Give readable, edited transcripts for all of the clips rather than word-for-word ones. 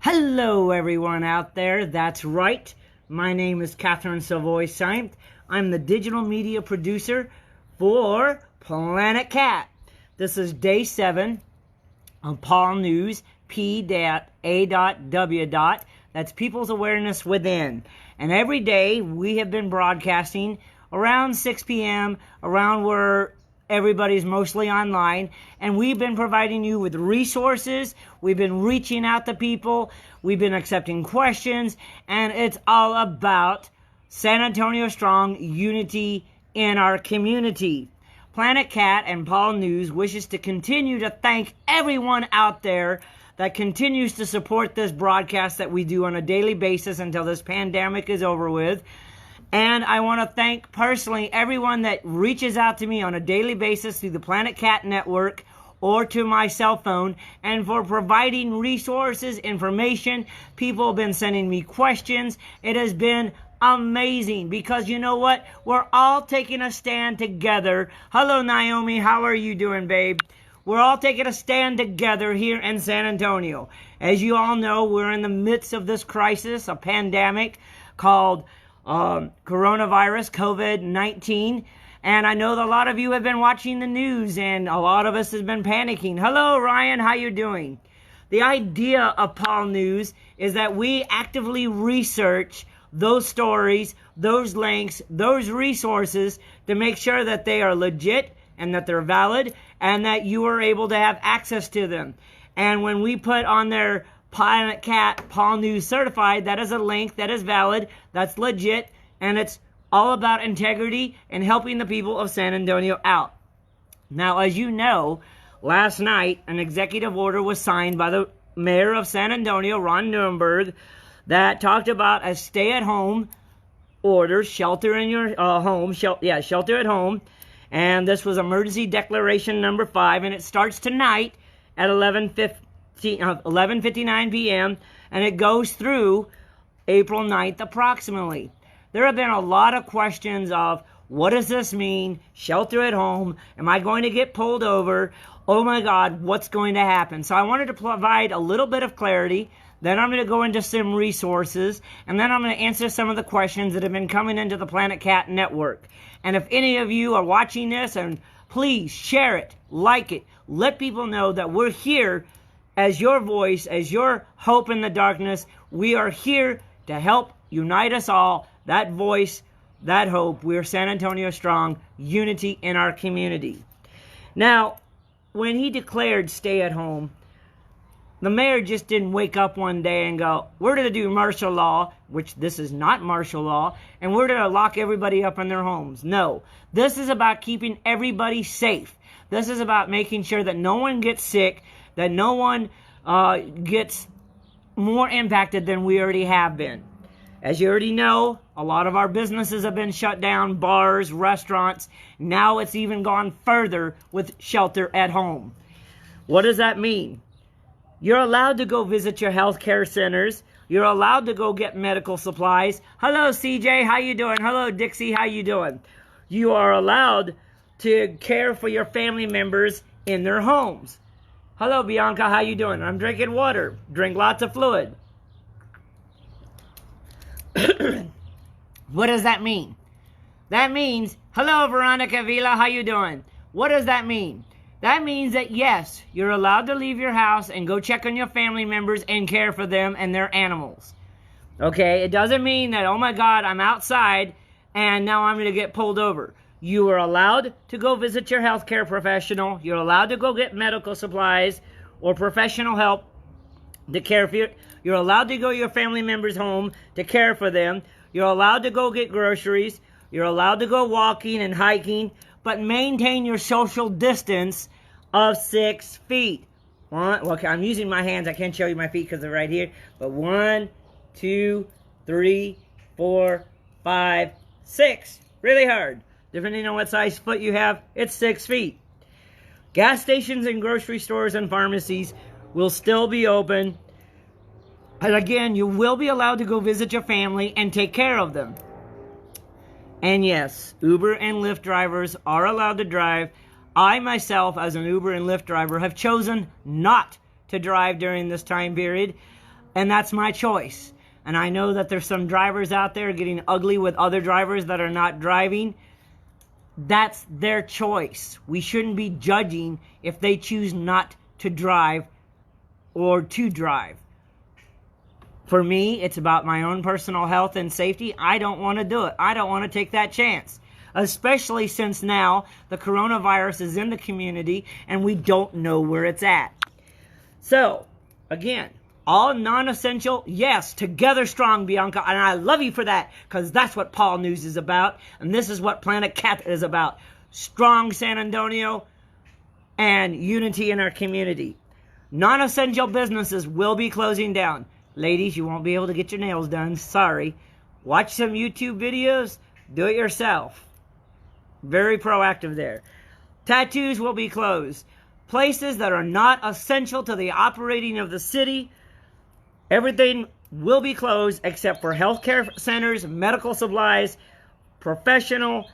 Hello everyone out there, that's right. My name is KATHERINE.SYMTHE. I'm the digital media producer for Planet Cat. This is day 7 of Paul News, P.A.W. That's People's Awareness Within. And every day we have been broadcasting around 6 p.m., around where everybody's mostly online, and we've been providing you with resources. We've been reaching out to people. We've been accepting questions, and it's all about San Antonio Strong unity in our community. Planet Cat and Paul News wishes to continue to thank everyone out there that continues to support this broadcast that we do on a daily basis until this pandemic is over with. And I want to thank personally everyone that reaches out to me on a daily basis through the Planet Cat Network or to my cell phone, and for providing resources, information. People have been sending me questions. It has been amazing because you know what? We're all taking a stand together. Hello, Naomi. How are you doing, babe? We're all taking a stand together here in San Antonio. As you all know, we're in the midst of this crisis, a pandemic called coronavirus, COVID-19. And I know that a lot of you have been watching the news, and a lot of us has been panicking. Hello, Ryan. How you doing? The idea of Paul News is that we actively research those stories, those links, those resources to make sure that they are legit and that they're valid and that you are able to have access to them. And when we put on their Planet Cat Paul News Certified, that is a link that is valid, that's legit, and it's all about integrity and helping the people of San Antonio out. Now, as you know, last night an executive order was signed by the mayor of San Antonio, Ron Nuremberg, that talked about a stay-at-home order, shelter in your home, shelter at home. And this was emergency declaration number 5, and it starts tonight at 11:59 p.m., and it goes through April 9th approximately. There have been a lot of questions of, what does this mean? Shelter at home? Am I going to get pulled over? Oh my God, what's going to happen? So I wanted to provide a little bit of clarity. Then I'm going to go into some resources, and then I'm going to answer some of the questions that have been coming into the Planet Cat Network. And if any of you are watching this, and please share it, like it, let people know that we're here as your voice, as your hope in the darkness. We are here to help unite us all. That voice, that hope. We're San Antonio Strong, unity in our community. Now, when he declared stay at home, the mayor just didn't wake up one day and go, we're going to do martial law, which this is not martial law, and we're going to lock everybody up in their homes. No, this is about keeping everybody safe. This is about making sure that no one gets sick, that no one gets more impacted than we already have been. As you already know, a lot of our businesses have been shut down, bars, restaurants. Now it's even gone further with shelter at home. What does that mean? You're allowed to go visit your health care centers. You're allowed to go get medical supplies. Hello, CJ. How you doing? Hello, Dixie. How you doing? You are allowed to care for your family members in their homes. Hello, Bianca. How you doing? I'm drinking water. Drink lots of fluid. What does that mean? That means, hello, Veronica Vila. How you doing? What does that mean? That means that, yes, you're allowed to leave your house and go check on your family members and care for them and their animals. Okay? It doesn't mean that, oh my God, I'm outside and now I'm going to get pulled over. You are allowed to go visit your healthcare professional. You're allowed to go get medical supplies or professional help to care for you. You're allowed to go to your family members' home to care for them. You're allowed to go get groceries. You're allowed to go walking and hiking, but maintain your social distance of 6 feet. Okay, I'm using my hands. I can't show you my feet because they're right here. But 1, 2, 3, 4, 5, 6. Really hard. Depending on what size foot you have, it's 6 feet. Gas stations and grocery stores and pharmacies will still be open. And again, you will be allowed to go visit your family and take care of them. And yes, Uber and Lyft drivers are allowed to drive. I myself, as an Uber and Lyft driver, have chosen not to drive during this time period. And that's my choice. And I know that there's some drivers out there getting ugly with other drivers that are not driving. That's their choice. We shouldn't be judging if they choose not to drive or to drive. For me, it's about my own personal health and safety. I don't want to do it. I don't want to take that chance. Especially since now the coronavirus is in the community and we don't know where it's at. So, again, all non-essential, yes, together strong, Bianca. And I love you for that, because that's what Paul News is about. And this is what Planet Cat is about. Strong San Antonio and unity in our community. Non-essential businesses will be closing down. Ladies, you won't be able to get your nails done. Sorry. Watch some YouTube videos. Do it yourself. Very proactive there. Tattoos will be closed. Places that are not essential to the operating of the city, everything will be closed except for healthcare centers, medical supplies, professional.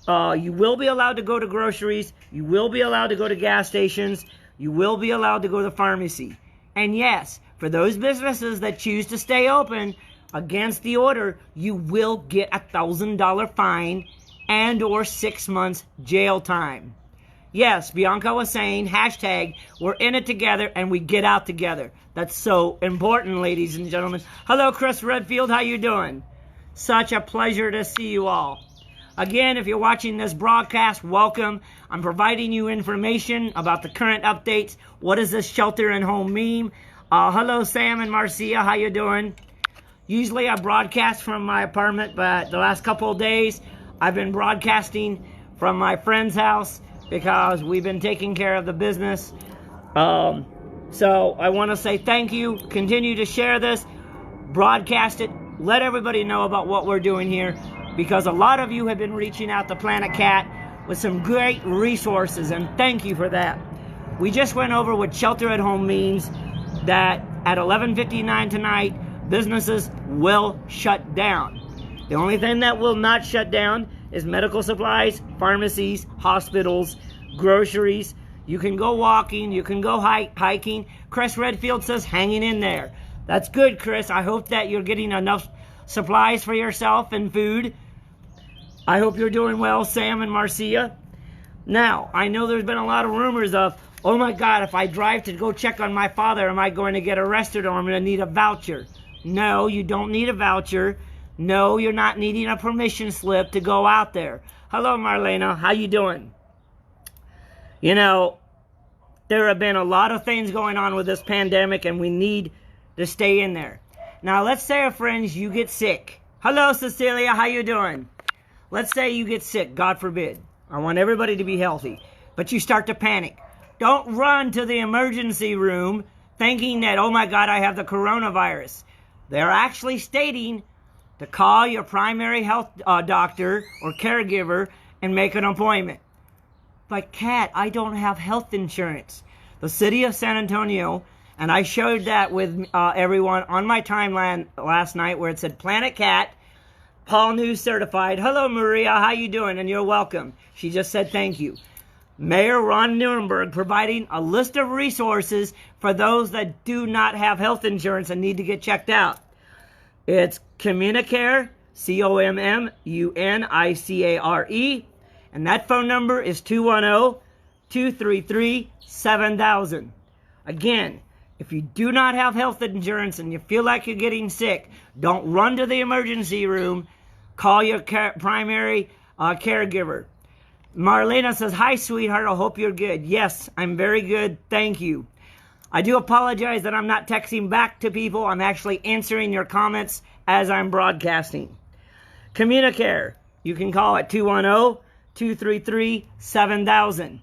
You will be allowed to go to groceries. You will be allowed to go to gas stations. You will be allowed to go to the pharmacy. And yes, for those businesses that choose to stay open against the order, you will get a $1,000 fine and or 6 months jail time. Yes, Bianca was saying, hashtag, we're in it together and we get out together. That's so important, ladies and gentlemen. Hello, Chris Redfield. How you doing? Such a pleasure to see you all. Again, if you're watching this broadcast, welcome. I'm providing you information about the current updates. What is this shelter-in-home meme? Hello, Sam and Marcia. How you doing? Usually I broadcast from my apartment, but the last couple of days I've been broadcasting from my friend's house because we've been taking care of the business. So I want to say thank you. Continue to share this. Broadcast it. Let everybody know about what we're doing here, because a lot of you have been reaching out to Planet Cat with some great resources, and thank you for that. We just went over what shelter at home means, that at 11:59 tonight, businesses will shut down. The only thing that will not shut down is medical supplies, pharmacies, hospitals, groceries. You can go walking, you can go hiking. Chris Redfield says hanging in there. That's good, Chris. I hope that you're getting enough supplies for yourself and food. I hope you're doing well, Sam and Marcia. Now, I know there's been a lot of rumors of, oh my God, if I drive to go check on my father, am I going to get arrested or I'm going to need a voucher? No, you don't need a voucher. No, you're not needing a permission slip to go out there. Hello, Marlena. How you doing? You know, there have been a lot of things going on with this pandemic, and we need to stay in there. Now, let's say, friends, you get sick. Hello, Cecilia. How you doing? Let's say you get sick, God forbid. I want everybody to be healthy. But you start to panic. Don't run to the emergency room thinking that, oh my God, I have the coronavirus. They're actually stating to call your primary health doctor or caregiver and make an appointment. But Kat, I don't have health insurance. The city of San Antonio, and I showed that with everyone on my timeline last night where it said Planet Cat, Paul News certified. Hello, Maria. How you doing? And you're welcome. She just said thank you. Mayor Ron Nuremberg providing a list of resources for those that do not have health insurance and need to get checked out. It's Communicare, COMMUNICARE, and that phone number is 210-233-7000. Again, if you do not have health insurance and you feel like you're getting sick, don't run to the emergency room. Call your primary caregiver. Marlena says, hi, sweetheart. I hope you're good. Yes, I'm very good. Thank you. I do apologize that I'm not texting back to people. I'm actually answering your comments as I'm broadcasting. Communicare. You can call at 210-233-7000.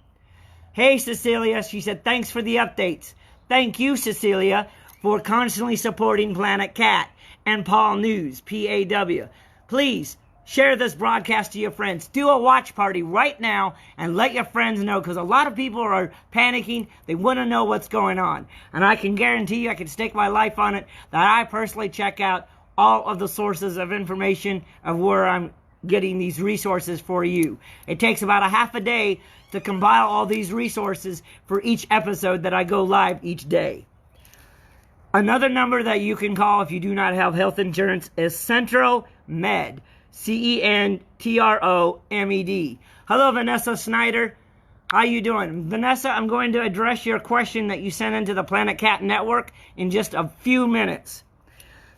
Hey, Cecilia. She said, thanks for the updates. Thank you, Cecilia, for constantly supporting Planet Cat and Paul News, P.A.W. Please share this broadcast to your friends. Do a watch party right now and let your friends know, because a lot of people are panicking. They want to know what's going on. And I can guarantee you, I can stake my life on it, that I personally check out all of the sources of information of where I'm getting these resources for you. It takes about a half a day to compile all these resources for each episode that I go live each day. Another number that you can call if you do not have health insurance is Centro Med. CENTROMED. Hello, Vanessa Snyder. How you doing? Vanessa, I'm going to address your question that you sent into the Planet Cat Network in just a few minutes.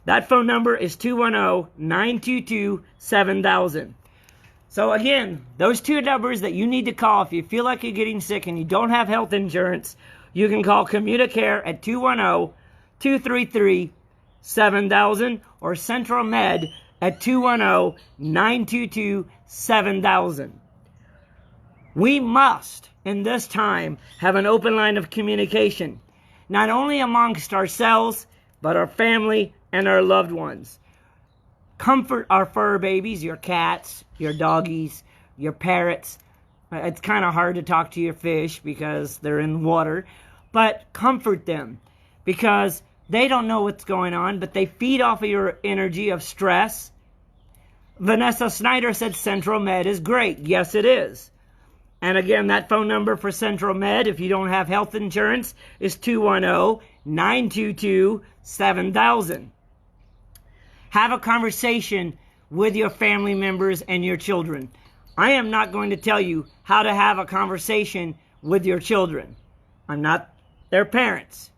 That phone number is 210-922-7000. So again, those two numbers that you need to call if you feel like you're getting sick and you don't have health insurance, you can call Communicare at 210-233-7000 or Central Med at 210-922-7000. We must, in this time, have an open line of communication, not only amongst ourselves, but our family and our loved ones. Comfort our fur babies, your cats, your doggies, your parrots. It's kind of hard to talk to your fish because they're in water, but comfort them because they don't know what's going on, but they feed off of your energy of stress. Vanessa Snyder said Central Med is great. Yes, it is. And again, that phone number for Central Med, if you don't have health insurance, is 210-922-7000. Have a conversation with your family members and your children. I am not going to tell you how to have a conversation with your children. I'm not their parents.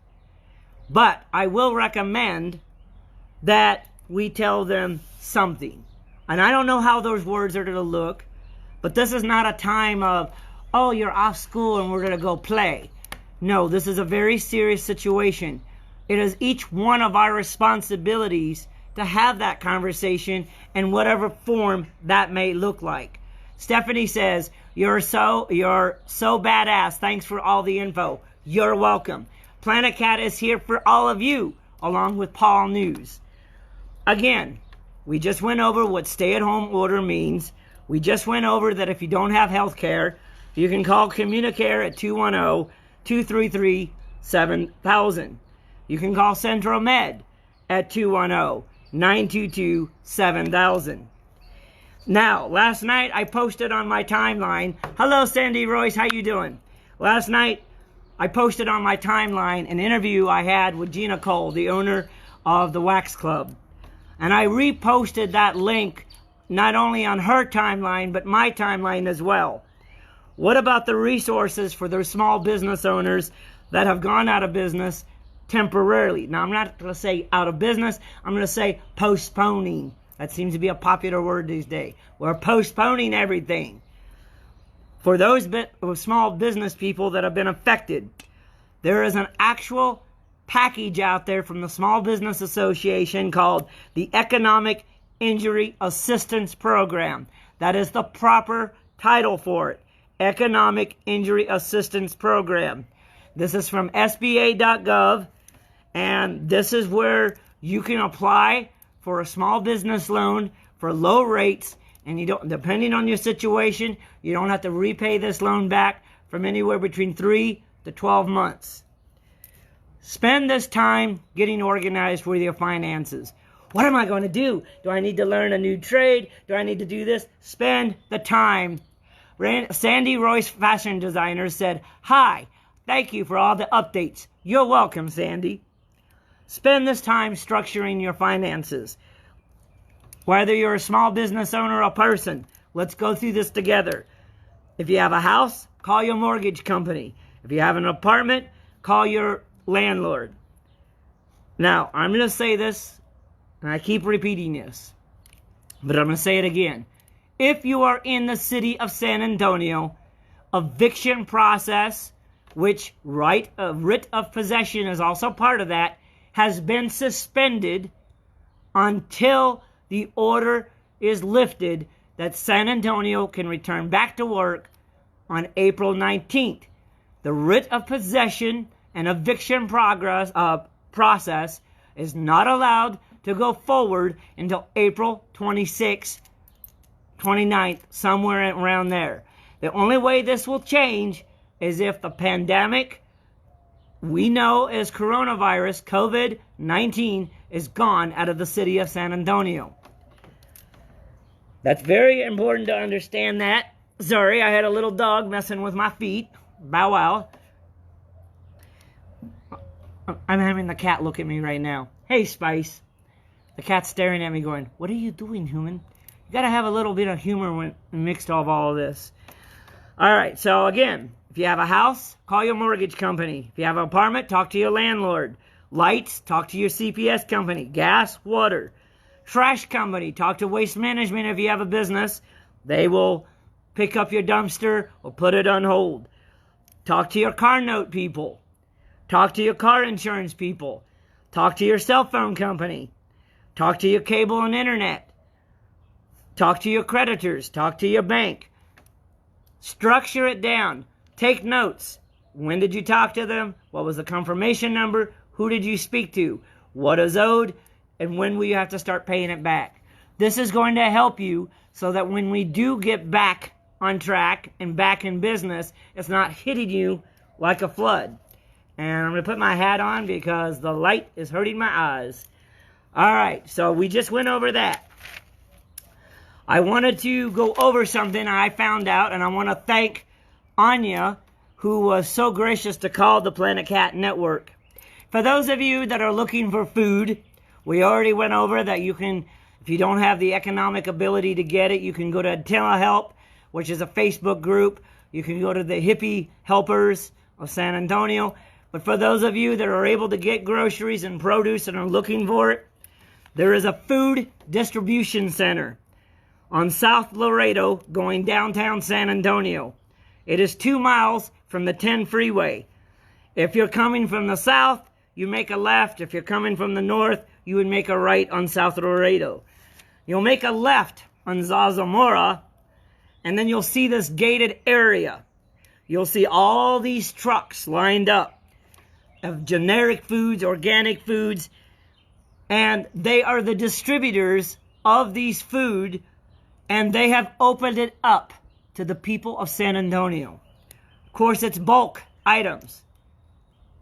But I will recommend that we tell them something. And I don't know how those words are going to look, but this is not a time of, oh, you're off school and we're going to go play. No, this is a very serious situation. It is each one of our responsibilities to have that conversation in whatever form that may look like. Stephanie says, you're so badass. Thanks for all the info. You're welcome. Planet Cat is here for all of you, along with Paul News. Again, we just went over what stay-at-home order means. We just went over that if you don't have health care, you can call Communicare at 210-233-7000. You can call Central Med at 210-922-7000. Now, last night I posted on my timeline. Hello, Sandy Royce. How you doing? Last night I posted on my timeline an interview I had with Gina Cole, the owner of the Wax Club. And I reposted that link not only on her timeline, but my timeline as well. What about the resources for those small business owners that have gone out of business temporarily? Now, I'm not going to say out of business. I'm going to say postponing. That seems to be a popular word these days. We're postponing everything. For those small business people that have been affected, there is an actual package out there from the Small Business Association called the Economic Injury Assistance Program. That is the proper title for it. Economic Injury Assistance Program. This is from SBA.gov, and this is where you can apply for a small business loan for low rates, and you don't, depending on your situation, you don't have to repay this loan back from anywhere between 3 to 12 months. Spend this time getting organized with your finances. What am I going to do? Do I need to learn a new trade? Do I need to do this? Spend the time. Sandy Royce, fashion designer, said, "Hi, thank you for all the updates." You're welcome, Sandy. Spend this time structuring your finances. Whether you're a small business owner or a person, let's go through this together. If you have a house, call your mortgage company. If you have an apartment, call your landlord. Now, I'm going to say this, and I keep repeating this, but I'm going to say it again. If you are in the city of San Antonio, eviction process, which writ of possession is also part of that, has been suspended until the order is lifted that San Antonio can return back to work on April 19th. The writ of possession and eviction process is not allowed to go forward until April 26th, 29th, somewhere around there. The only way this will change is if the pandemic we know as coronavirus, COVID-19, is gone out of the city of San Antonio. That's very important to understand that. Sorry, I had a little dog messing with my feet. Bow wow. I'm having the cat look at me right now. Hey, Spice. The cat's staring at me going, what are you doing, human? You gotta have a little bit of humor when mixed off all of this. Alright, so again, if you have a house, call your mortgage company. If you have an apartment, talk to your landlord. Lights, talk to your CPS company. Gas, water. Trash company, talk to Waste Management if you have a business. They will pick up your dumpster or put it on hold. Talk to your car note people. Talk to your car insurance people. Talk to your cell phone company. Talk to your cable and internet. Talk to your creditors. Talk to your bank. Structure it down. Take notes. When did you talk to them? What was the confirmation number? Who did you speak to? What is owed? And when will you have to start paying it back? This is going to help you so that when we do get back on track and back in business, it's not hitting you like a flood. And I'm going to put my hat on because the light is hurting my eyes. Alright, so we just went over that. I wanted to go over something I found out, and I want to thank Anya, who was so gracious to call the Planet Cat Network. For those of you that are looking for food, we already went over that you can, if you don't have the economic ability to get it, you can go to Telehelp, which is a Facebook group. You can go to the Hippie Helpers of San Antonio. But for those of you that are able to get groceries and produce and are looking for it, there is a food distribution center on South Laredo going downtown San Antonio. It is 2 miles from the 10 freeway. If you're coming from the south, you make a left. If you're coming from the north, you would make a right on South Laredo. You'll make a left on Zazamora, and then you'll see this gated area. You'll see all these trucks lined up of generic foods, organic foods, and they are the distributors of these food, and they have opened it up to the people of San Antonio. Of course, it's bulk items.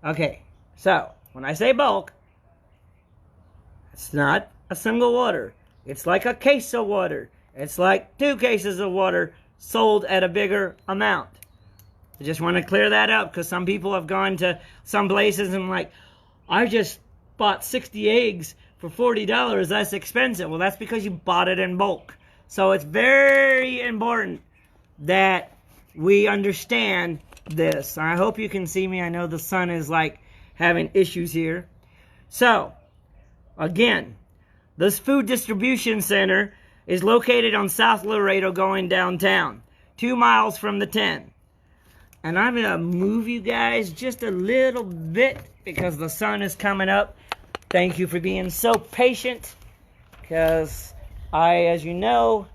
Okay, so when I say bulk, it's not a single order. It's like a case of water. It's like 2 cases of water sold at a bigger amount. I just want to clear that up because some people have gone to some places and like, I just bought 60 eggs for $40. That's expensive. Well, that's because you bought it in bulk. So it's very important that we understand this. I hope you can see me. I know the sun is like having issues here. So, again, this food distribution center is located on South Laredo going downtown, 2 miles from the 10. And I'm going to move you guys just a little bit because the sun is coming up. Thank you for being so patient because I, as you know,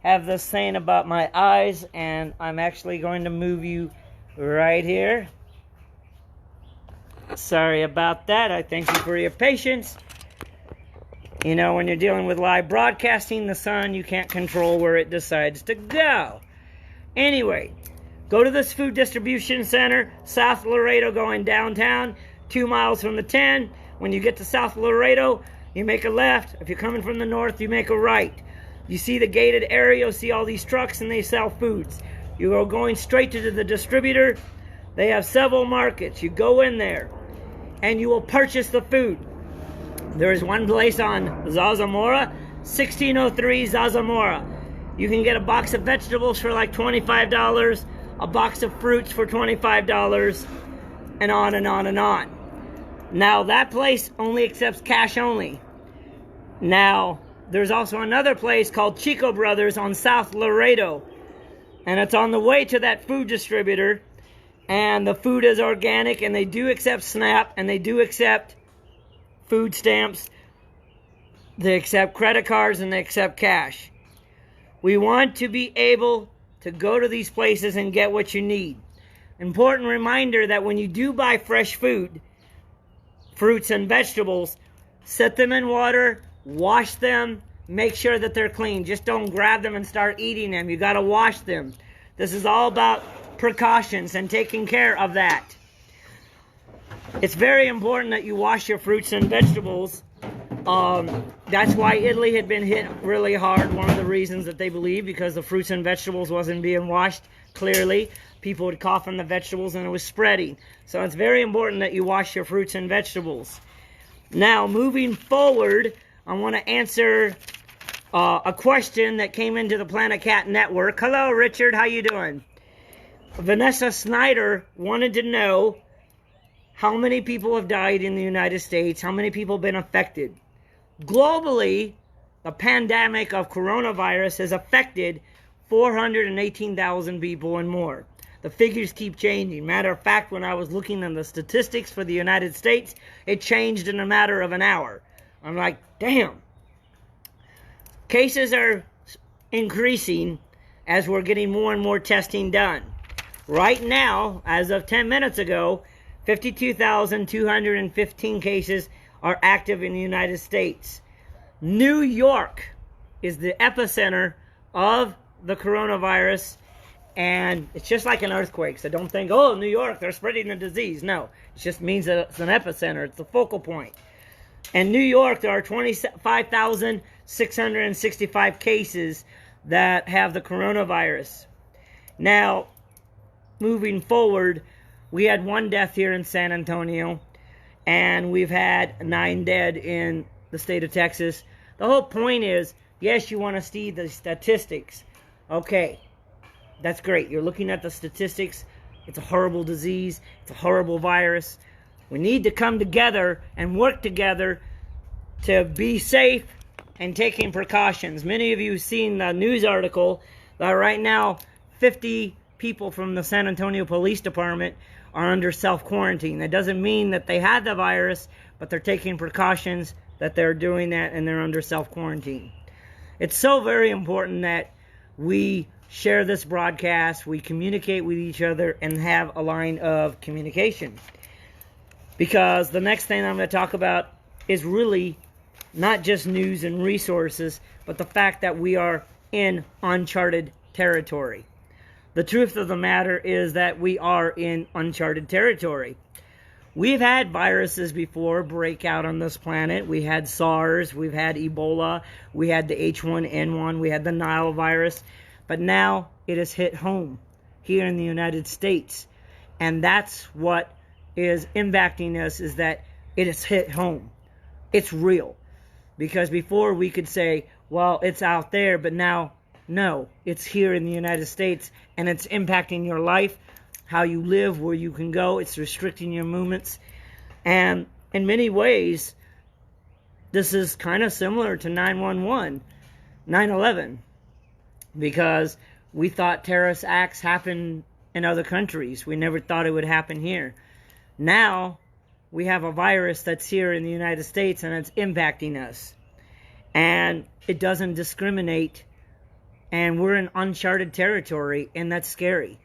have this thing about my eyes, and I'm actually going to move you right here. Sorry about that. I thank you for your patience. You know, when you're dealing with live broadcasting, the sun, you can't control where it decides to go. Anyway, go to this food distribution center, South Laredo going downtown, 2 miles from the 10. When you get to South Laredo, you make a left. If you're coming from the north, you make a right. You see the gated area, you'll see all these trucks, and they sell foods. You go going straight to the distributor. They have several markets. You go in there, and you will purchase the food. There is one place on Zazamora, 1603 Zazamora. You can get a box of vegetables for like $25, a box of fruits for $25, and on and on and on. Now, that place only accepts cash only. Now, there's also another place called Chico Brothers on South Laredo, and it's on the way to that food distributor, and the food is organic, and they do accept SNAP, and they do accept food stamps, they accept credit cards, and they accept cash. We want to be able to go to these places and get what you need. Important reminder that when you do buy fresh food, fruits and vegetables, set them in water, wash them, make sure that they're clean. Just don't grab them and start eating them. You got to wash them. This is all about precautions and taking care of that. It's very important that you wash your fruits and vegetables. That's why Italy had been hit really hard. One of the reasons that they believe, because the fruits and vegetables wasn't being washed clearly. people would cough on the vegetables and it was spreading. So it's very important that you wash your fruits and vegetables. Now, moving forward, I want to answer a question that came into the Planet Cat Network. Hello, Richard. How you doing? Vanessa Snyder wanted to know how many people have died in the United States, how many people have been affected. Globally, the pandemic of coronavirus has affected 418,000 people and more. The figures keep changing. Matter of fact, when I was looking at the statistics for the United States, it changed in a matter of an hour. I'm like, damn. Cases are increasing as we're getting more and more testing done. Right now, as of 10 minutes ago, 52,215 cases are active in the United States. New York is the epicenter of the coronavirus, and it's just like an earthquake. So don't think, oh, New York, they're spreading the disease. No, it just means that it's an epicenter. It's the focal point. In New York, there are 25,665 cases that have the coronavirus. Now, moving forward, we had 1 death here in San Antonio, and we've had 9 dead in the state of Texas. The whole point is, yes, you want to see the statistics. Okay, that's great. You're looking at the statistics. It's a horrible disease. It's a horrible virus. We need to come together and work together to be safe and taking precautions. Many of you have seen the news article that right now 50 people from the San Antonio Police Department are under self-quarantine. That doesn't mean that they had the virus, but they're taking precautions that they're doing that and they're under self-quarantine. It's so very important that we share this broadcast, we communicate with each other, and have a line of communication. Because the next thing I'm going to talk about is really not just news and resources, but the fact that we are in uncharted territory. The truth of the matter is that we are in uncharted territory. We've had viruses before break out on this planet. We had SARS, we've had Ebola, we had the H1N1, we had the Nile virus. But now it has hit home here in the United States. And that's what is impacting us, is that it has hit home. It's real. Because before we could say, well, it's out there, but now, no, it's here in the United States, and it's impacting your life, how you live, where you can go. It's restricting your movements. And in many ways, this is kind of similar to 9/11, because we thought terrorist acts happened in other countries. We never thought it would happen here. Now, we have a virus that's here in the United States, and it's impacting us. And it doesn't discriminate. And we're in uncharted territory, and that's scary.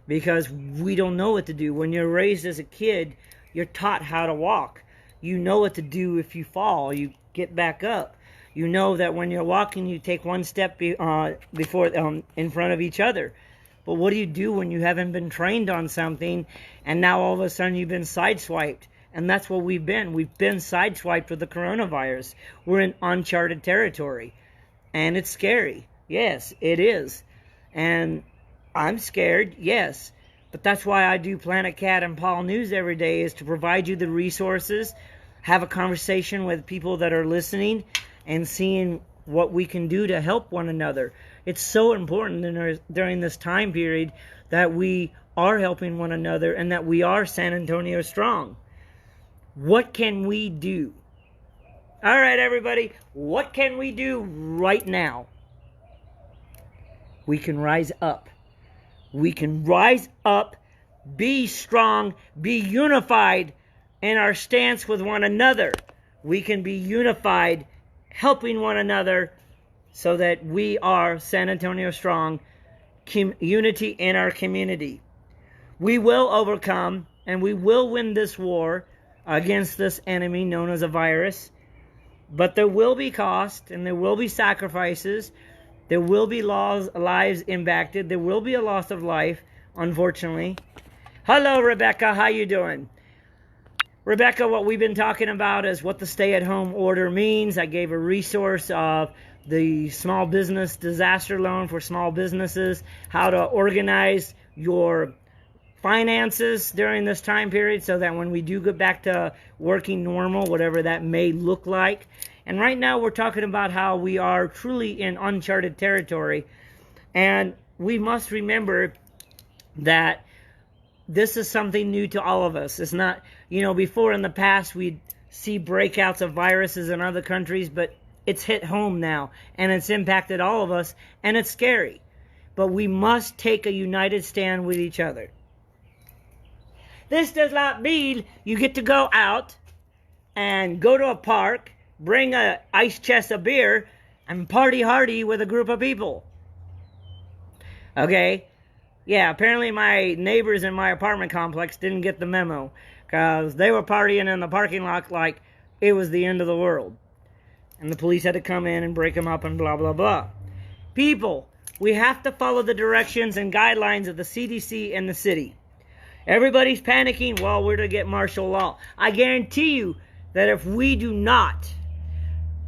Because we don't know what to do. When you're raised as a kid, you're taught how to walk. You know what to do if you fall. You get back up. You know that when you're walking, you take one step in front of each other. But what do you do when you haven't been trained on something, and now all of a sudden you've been sideswiped? And that's what we've been. We've been sideswiped with the coronavirus. We're in uncharted territory. And it's scary. Yes, it is. And I'm scared, yes. But that's why I do Planet Cat and Paul News every day, is to provide you the resources, have a conversation with people that are listening, and seeing what we can do to help one another. It's so important during this time period that we are helping one another and that we are San Antonio strong. What can we do? All right, everybody, what can we do right now? We can rise up. We can rise up, be strong, be unified in our stance with one another. We can be unified, helping one another, so that we are San Antonio strong, unity in our community. We will overcome, and we will win this war against this enemy known as a virus. But there will be cost, and there will be sacrifices. There will be lives impacted. There will be a loss of life, unfortunately. Hello, Rebecca. How you doing? Rebecca, what we've been talking about is what the stay-at-home order means. I gave a resource of the small business disaster loan for small businesses, how to organize your finances during this time period so that when we do get back to working normal, whatever that may look like. And right now we're talking about how we are truly in uncharted territory. And we must remember that this is something new to all of us. It's not, before in the past we'd see breakouts of viruses in other countries, but it's hit home now and it's impacted all of us and it's scary. But we must take a united stand with each other. This does not mean you get to go out and go to a park, bring a ice chest of beer, and party hardy with a group of people. Okay? Yeah, apparently my neighbors in my apartment complex didn't get the memo, because they were partying in the parking lot like it was the end of the world. And the police had to come in and break them up and blah, blah, blah. People, we have to follow the directions and guidelines of the CDC and the city. Everybody's panicking, well, we're to get martial law. I guarantee you that if we do not,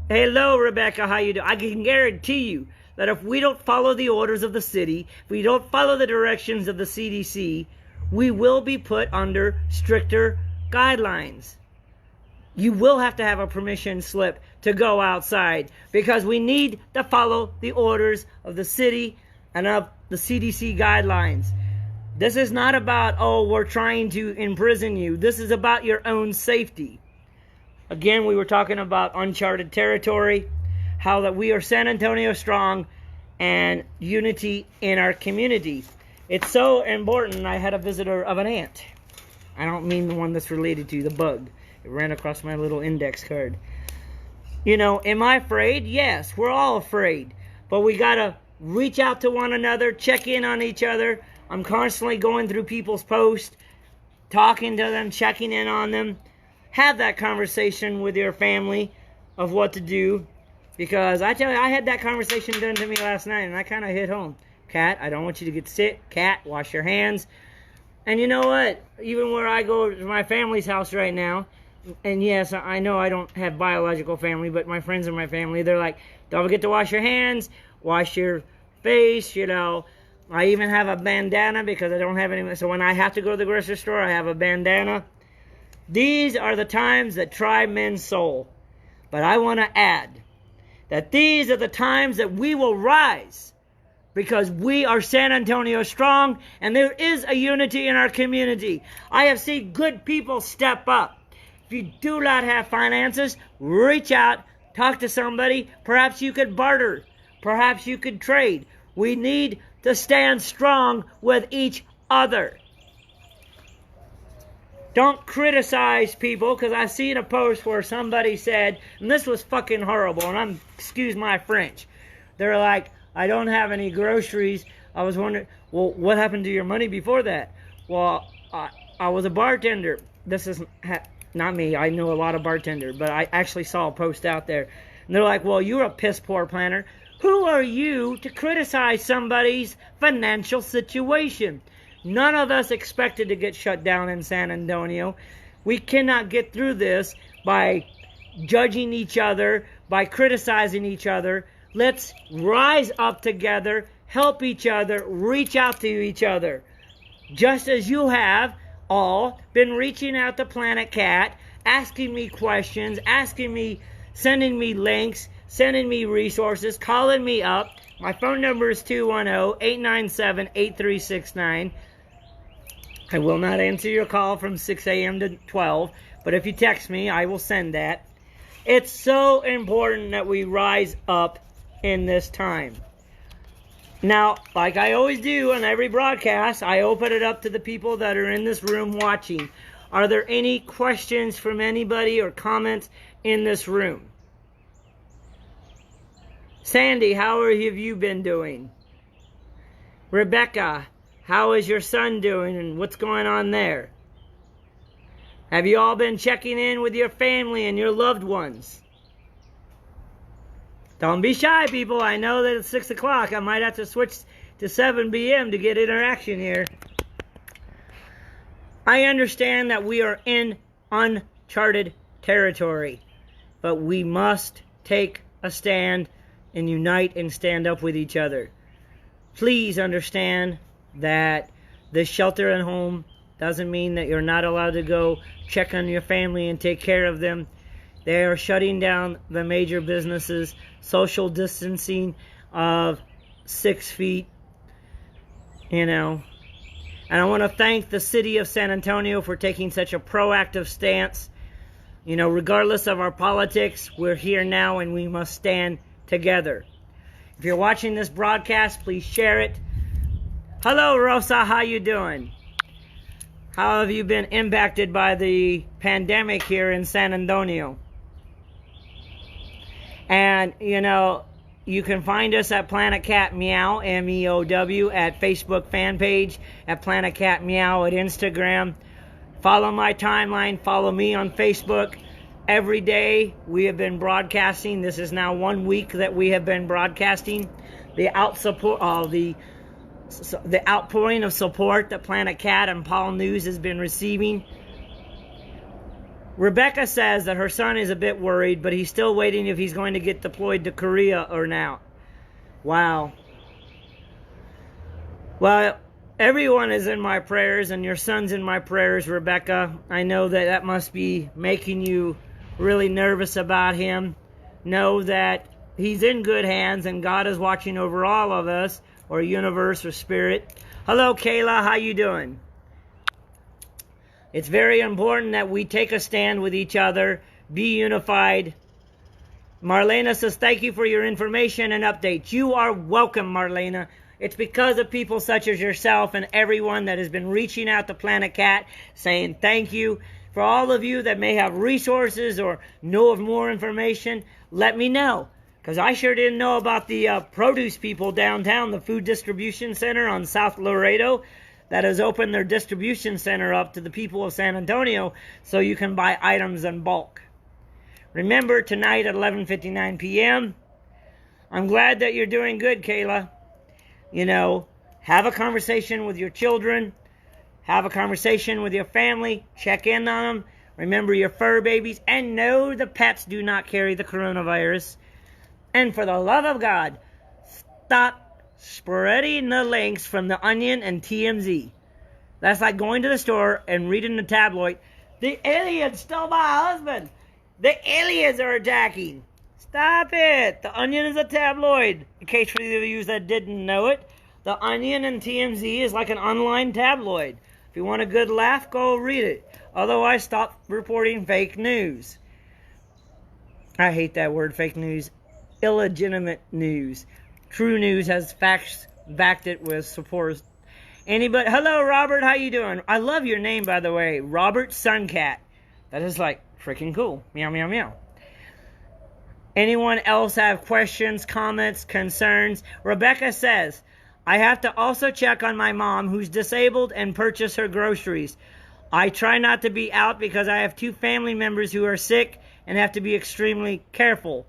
hello, Rebecca, how you doing? I can guarantee you that if we don't follow the orders of the city, if we don't follow the directions of the CDC, we will be put under stricter guidelines. You will have to have a permission slip to go outside because we need to follow the orders of the city and of the CDC guidelines. This is not about, oh, we're trying to imprison you. This is about your own safety. Again, we were talking about uncharted territory, how that we are San Antonio strong and unity in our community. It's so important. I had a visitor of an ant. I don't mean the one that's related to the bug. It ran across my little index card. Am I afraid? Yes, we're all afraid. But we got to reach out to one another, check in on each other. I'm constantly going through people's posts, talking to them, checking in on them. Have that conversation with your family of what to do. Because I tell you, I had that conversation done to me last night and I kind of hit home. Kat, I don't want you to get sick. Kat, wash your hands. And you know what? Even where I go to my family's house right now, and yes, I know I don't have biological family, but my friends in my family, they're like, don't forget to wash your hands, wash your face, I even have a bandana because I don't have any. So when I have to go to the grocery store, I have a bandana. These are the times that try men's soul. But I want to add that these are the times that we will rise because we are San Antonio strong and there is a unity in our community. I have seen good people step up. If you do not have finances, reach out, talk to somebody. Perhaps you could barter. Perhaps you could trade. We need to stand strong with each other. Don't criticize people, because I seen a post where somebody said, and this was fucking horrible, and excuse my French. They're like, I don't have any groceries. I was wondering, well, what happened to your money before that? Well, I was a bartender. This is not me. I know a lot of bartenders, but I actually saw a post out there. And they're like, well, you're a piss poor planner. Who are you to criticize somebody's financial situation? None of us expected to get shut down in San Antonio. We cannot get through this by judging each other, by criticizing each other. Let's rise up together, help each other, reach out to each other. Just as you have all been reaching out to Planet Cat, asking me questions, sending me links, sending me resources, calling me up. My phone number is 210-897-8369. I will not answer your call from 6 a.m. to 12, but if you text me, I will send that. It's so important that we rise up in this time. Now, like I always do on every broadcast, I open it up to the people that are in this room watching. Are there any questions from anybody or comments in this room? Sandy, how have you been doing? Rebecca, how is your son doing and what's going on there? Have you all been checking in with your family and your loved ones? Don't be shy, people. I know that it's 6 o'clock. I might have to switch to 7 p.m. to get interaction here. I understand that we are in uncharted territory, but we must take a stand and unite and stand up with each other. Please understand that This shelter at home doesn't mean that you're not allowed to go check on your family and take care of them. They are shutting down the major businesses, social distancing of 6 feet, you know. And I want to thank the city of San Antonio for taking such a proactive stance. You know, regardless of our politics, we're here now and we must stand together. If you're watching this broadcast, please share it. Hello, Rosa. How you doing? How have you been impacted by the pandemic here in San Antonio? And, you know, you can find us at PlanetKatMeow, M-E-O-W, at Facebook fan page, at PlanetKatMeow, at Instagram. Follow my timeline. Follow me on Facebook. Every day we have been broadcasting. This is now 1 week that we have been broadcasting. The outpouring of support that Planet Cat and Paul News has been receiving. Rebecca says that her son is a bit worried, but he's still waiting if he's going to get deployed to Korea or not. Wow. Well, everyone is in my prayers, and your son's in my prayers, Rebecca. I know that must be making you really nervous about him. Know that he's in good hands, and God is watching over all of us, or universe, or spirit. Hello, Kayla. How you doing? It's very important that we take a stand with each other, be unified. Marlena says, thank you for your information and updates. You are welcome, Marlena. It's because of people such as yourself and everyone that has been reaching out to Planet Cat, saying thank you. For all of you that may have resources or know of more information, let me know. Because I sure didn't know about the produce people downtown, the food distribution center on South Laredo, that has opened their distribution center up to the people of San Antonio so you can buy items in bulk. Remember, tonight at 11:59 p.m., I'm glad that you're doing good, Kayla. You know, have a conversation with your children. Have a conversation with your family. Check in on them. Remember your fur babies. And no, the pets do not carry the coronavirus. And for the love of God, stop spreading the links from The Onion and TMZ. That's like going to the store and reading the tabloid. The aliens stole my husband. The aliens are attacking. Stop it. The Onion is a tabloid. In case for the of you that didn't know it, The Onion and TMZ is like an online tabloid. If you want a good laugh, go read it. Otherwise, stop reporting fake news. I hate that word, fake news. Illegitimate news. True news has facts backed it with support. Anybody? Hello, Robert. How you doing? I love your name, by the way. Robert Suncat. That is like freaking cool. Meow, meow, meow. Anyone else have questions, comments, concerns? Rebecca says, I have to also check on my mom who's disabled and purchase her groceries. I try not to be out because I have 2 family members who are sick and have to be extremely careful.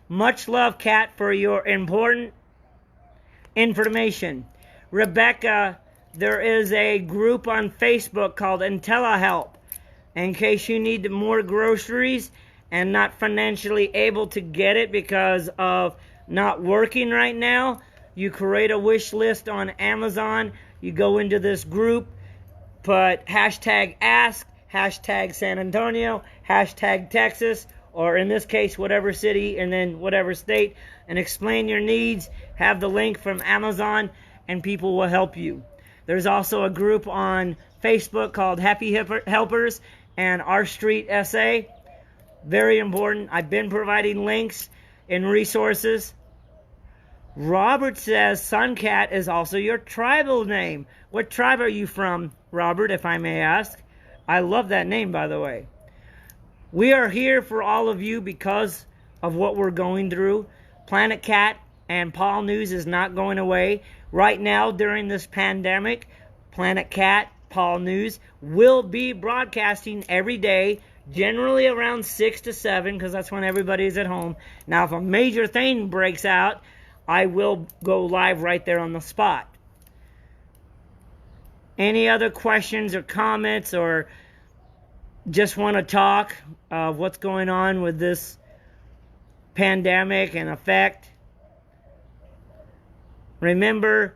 Much love, Kat, for your important information. Rebecca, there is a group on Facebook called IntelliHelp. In case you need more groceries and not financially able to get it because of not working right now, you create a wish list on Amazon. You go into this group, put hashtag ask, hashtag San Antonio, hashtag Texas, or in this case, whatever city and then whatever state, and explain your needs. Have the link from Amazon, and people will help you. There's also a group on Facebook called Happy Helpers and Our Street SA. Very important. I've been providing links and resources. Robert says Suncat is also your tribal name. What tribe are you from, Robert, if I may ask? I love that name, by the way. We are here for all of you because of what we're going through. Planet Cat and Paul News is not going away. Right now, during this pandemic, Planet Cat, Paul News will be broadcasting every day, generally around 6 to 7, because that's when everybody's at home. Now, if a major thing breaks out, I will go live right there on the spot. Any other questions or comments, or just want to talk of what's going on with this pandemic and effect? Remember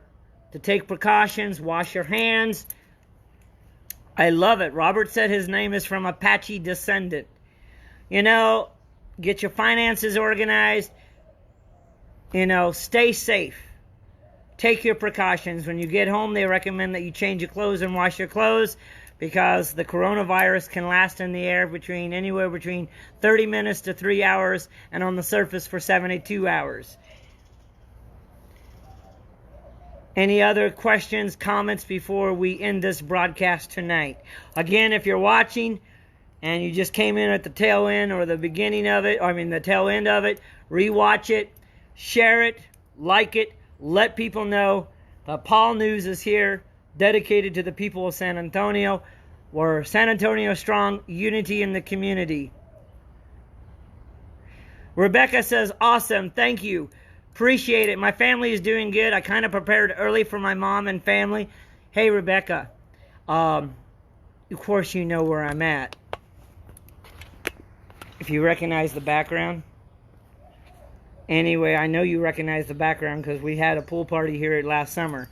to take precautions, wash your hands. I love it. Robert said his name is from Apache descendant. You know, get your finances organized. You know, stay safe. Take your precautions. When you get home, they recommend that you change your clothes and wash your clothes, because the coronavirus can last in the air anywhere between 30 minutes to 3 hours, and on the surface for 72 hours. Any other questions, comments before we end this broadcast tonight? Again, if you're watching and you just came in at the tail end or the beginning of it, the tail end of it, rewatch it, share it, like it, let people know that Paul News is here, dedicated to the people of San Antonio. We're San Antonio strong, unity in the community. Rebecca says, awesome, thank you. Appreciate it. My family is doing good. I kind of prepared early for my mom and family. Hey, Rebecca. Of course you know where I'm at. If you recognize the background. Anyway, I know you recognize the background because we had a pool party here last summer.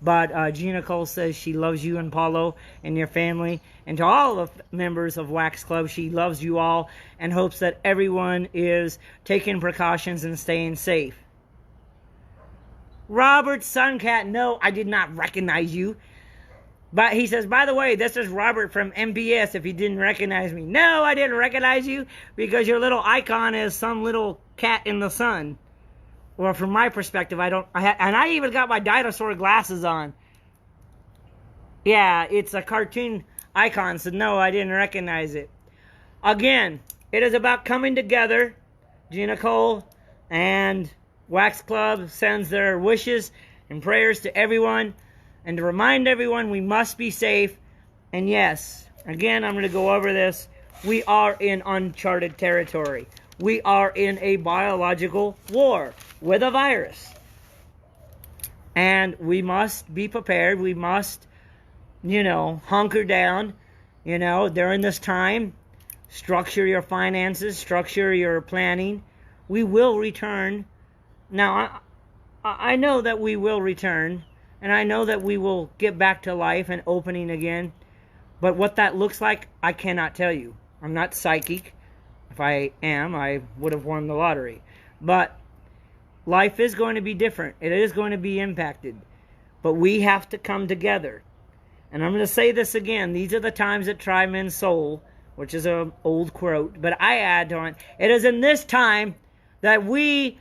But Gina Cole says she loves you and Paulo and your family. And to all the members of Wax Club, she loves you all and hopes that everyone is taking precautions and staying safe. Robert Suncat, no, I did not recognize you. But he says, by the way, this is Robert from MBS if you didn't recognize me. No, I didn't recognize you because your little icon is some little cat in the sun. Well, from my perspective, and I even got my dinosaur glasses on. Yeah, it's a cartoon icon, so no, I didn't recognize it. Again, it is about coming together. Gina Cole and Wax Club sends their wishes and prayers to everyone, and to remind everyone we must be safe. And yes, again, I'm going to go over this. We are in uncharted territory. We are in a biological war with a virus. And we must be prepared. We must, hunker down, during this time. Structure your finances, structure your planning. We will return. Now, I know that we will return, and I know that we will get back to life and opening again. But what that looks like, I cannot tell you. I'm not psychic. If I am, I would have won the lottery. But life is going to be different. It is going to be impacted. But we have to come together. And I'm going to say this again. These are the times that try men's soul, which is an old quote. But I add to it, it is in this time that we,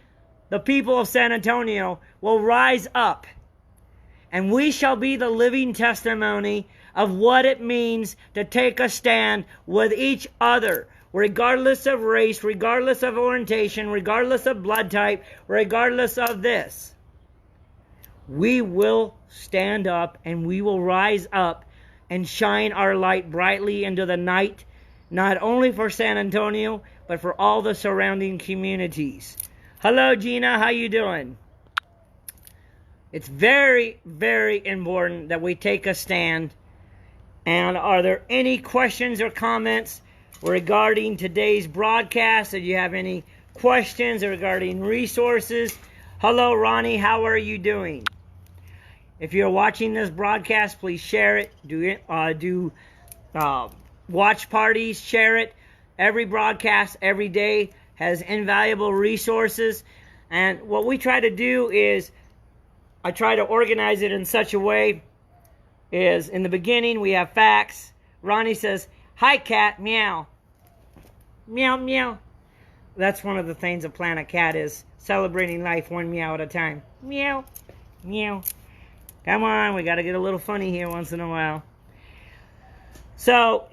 the people of San Antonio, will rise up. And we shall be the living testimony of what it means to take a stand with each other, regardless of race, regardless of orientation, regardless of blood type, regardless of this. We will stand up and we will rise up and shine our light brightly into the night, not only for San Antonio, but for all the surrounding communities. Hello, Gina. How you doing? It's very, very important that we take a stand. And are there any questions or comments regarding today's broadcast? If you have any questions regarding resources. Hello, Ronnie. How are you doing? If you're watching this broadcast, please share it. Do watch parties. Share it. Every broadcast, every day, has invaluable resources. And what we try to do is, I try to organize it in such a way, is in the beginning we have facts. Ronnie says, hi cat, meow. Meow, meow. That's one of the things of Planet Cat is celebrating life one meow at a time. Meow, meow. Come on, we got to get a little funny here once in a while. So,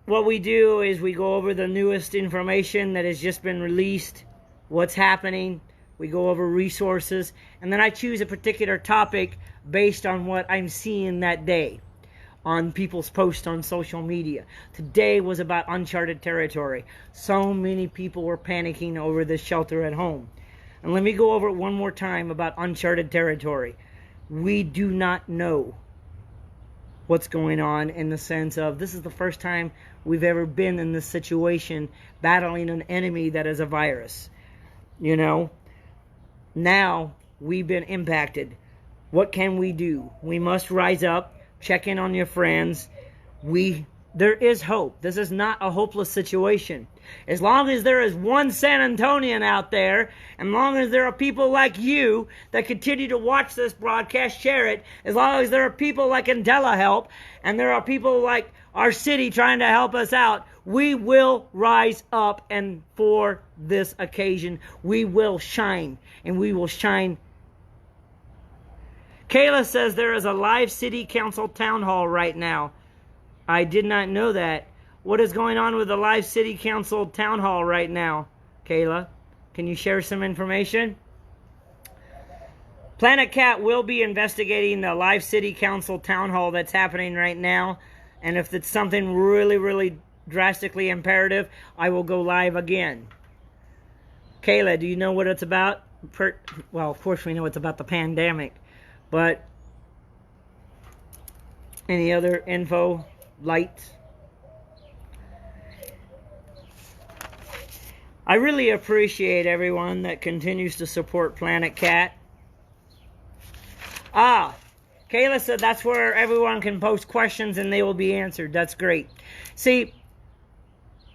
what we do is we go over the newest information that has just been released, what's happening. We go over resources, and then I choose a particular topic based on what I'm seeing that day on people's posts on social media. Today was about uncharted territory. So many people were panicking over this shelter at home. And let me go over it one more time about uncharted territory. We do not know what's going on, in the sense of this is the first time we've ever been in this situation, battling an enemy that is a virus. Now we've been impacted. What can we do? We must rise up, check in on your friends. There is hope. This is not a hopeless situation. As long as there is one San Antonian out there, and as long as there are people like you that continue to watch this broadcast, share it, as long as there are people like IntelliHelp, and there are people like our city trying to help us out, we will rise up, and for this occasion, we will shine, and we will shine. Kayla says there is a live city council town hall right now. I did not know that. What is going on with the live city council town hall right now, Kayla? Can you share some information? Planet Cat will be investigating the live city council town hall that's happening right now. And if it's something really, really drastically imperative, I will go live again. Kayla, do you know what it's about? Well, of course we know it's about the pandemic. But any other info, lights? I really appreciate everyone that continues to support Planet Cat. Kayla said that's where everyone can post questions and they will be answered. That's great. See,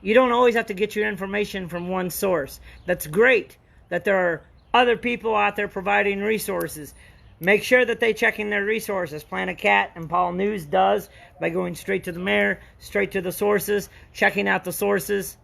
you don't always have to get your information from one source. That's great that there are other people out there providing resources. Make sure that they check in their resources. Planet Cat and Paul News does by going straight to the mayor, straight to the sources, checking out the sources.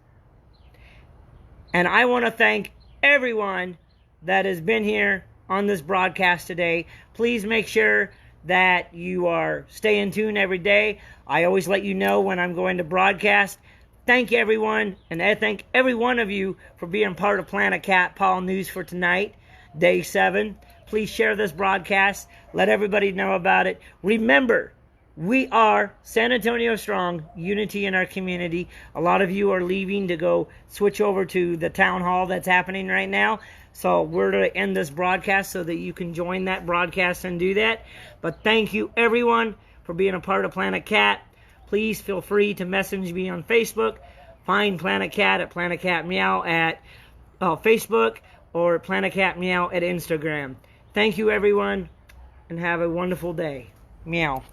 And I want to thank everyone that has been here on this broadcast today. Please make sure that you are staying tuned every day. I always let you know when I'm going to broadcast. Thank you, everyone, and I thank every one of you for being part of Planet Cat Paul News for tonight, day 7. Please share this broadcast. Let everybody know about it. Remember, we are San Antonio Strong, unity in our community. A lot of you are leaving to go switch over to the town hall that's happening right now. So we're going to end this broadcast so that you can join that broadcast and do that. But thank you, everyone, for being a part of Planet Cat. Please feel free to message me on Facebook. Find Planet Cat at PlanetKatMeow at Facebook or PlanetKatMeow at Instagram. Thank you, everyone, and have a wonderful day. Meow.